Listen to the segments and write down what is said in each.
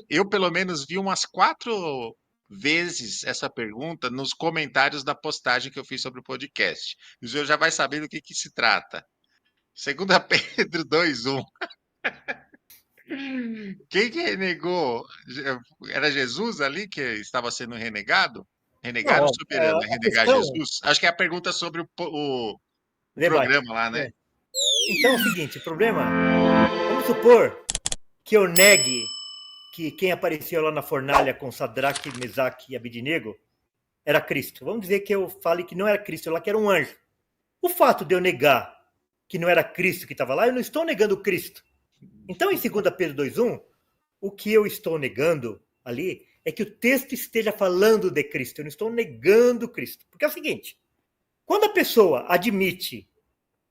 eu pelo menos vi umas 4 vezes essa pergunta nos comentários da postagem que eu fiz sobre o podcast. E o senhor já vai saber do que se trata. Segunda Pedro 2:1. Quem que renegou? Era Jesus ali que estava sendo renegado? Não, Renegar o ó, soberano, é a renegar questão, Jesus? Acho que é a pergunta sobre o debate. programa lá, né? É. Então é o seguinte, o problema, vamos supor que eu negue que quem apareceu lá na fornalha com Sadraque, Mesaque e Abidnego era Cristo. Vamos dizer que eu fale que não era Cristo, lá que era um anjo. O fato de eu negar que não era Cristo que estava lá, eu não estou negando Cristo. Então, em 2 Pedro 2:1, o que eu estou negando ali é que o texto esteja falando de Cristo. Eu não estou negando Cristo. Porque é o seguinte, quando a pessoa admite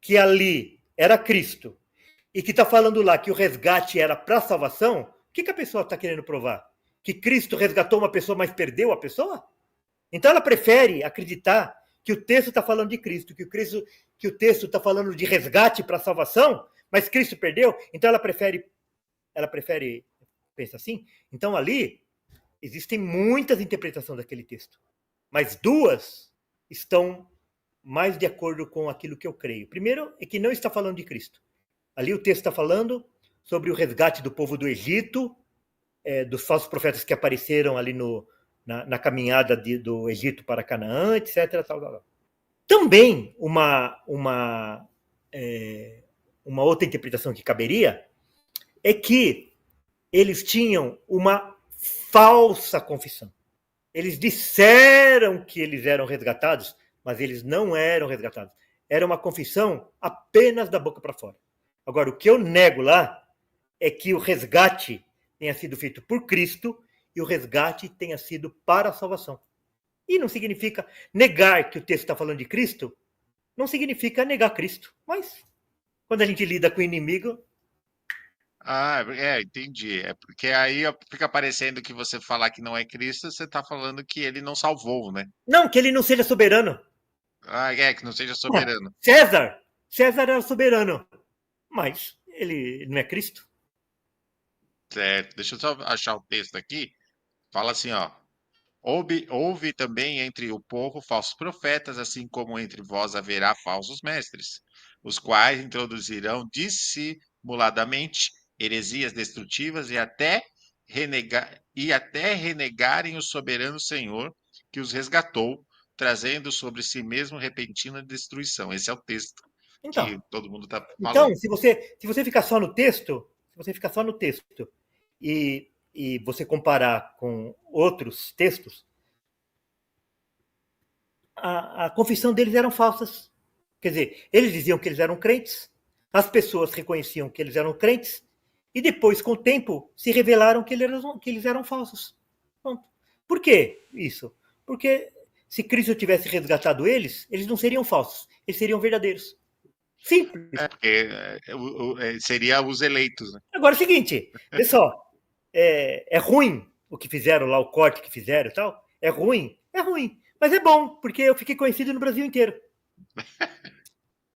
que ali era Cristo e que está falando lá que o resgate era para a salvação, o que a pessoa está querendo provar? Que Cristo resgatou uma pessoa, mas perdeu a pessoa? Então ela prefere acreditar que o texto está falando de Cristo, que o texto está falando de resgate para a salvação, mas Cristo perdeu. Então ela prefere pensa assim. Então ali existem muitas interpretações daquele texto, mas 2 estão mais de acordo com aquilo que eu creio. Primeiro é que não está falando de Cristo. Ali o texto está falando sobre o resgate do povo do Egito, dos falsos profetas que apareceram ali na caminhada do Egito para Canaã, etc. Tal, tal, tal. Também uma outra interpretação que caberia é que eles tinham uma falsa confissão. Eles disseram que eles eram resgatados, mas eles não eram resgatados. Era uma confissão apenas da boca para fora. Agora, o que eu nego lá é que o resgate tenha sido feito por Cristo e o resgate tenha sido para a salvação. E não significa negar que o texto está falando de Cristo, não significa negar Cristo. Mas quando a gente lida com o inimigo, Ah, entendi. É porque aí fica parecendo que você falar que não é Cristo, você está falando que ele não salvou, né? não que ele não seja soberano. Ah, que não seja soberano. César, César era soberano, mas ele não é Cristo. Certo. Deixa eu só achar o texto aqui. Fala assim, ó. Houve também entre o povo falsos profetas, assim como entre vós haverá falsos mestres, os quais introduzirão dissimuladamente heresias destrutivas e até renegarem o soberano Senhor que os resgatou, trazendo sobre si mesmo repentina destruição. Esse é o texto Então, que todo mundo está então falando. se você ficar só no texto, se você ficar só no texto e você comparar com outros textos, a confissão deles eram falsas. Quer dizer, eles diziam que eles eram crentes, as pessoas reconheciam que eles eram crentes, e depois, com o tempo, se revelaram que eles eram falsos. Pronto. Por que isso? Porque se Cristo tivesse resgatado eles, eles não seriam falsos, eles seriam verdadeiros. Simples. Porque seria os eleitos, né? Agora é o seguinte, pessoal, é ruim o que fizeram lá, o corte que fizeram e tal. É ruim, mas é bom, porque eu fiquei conhecido no Brasil inteiro.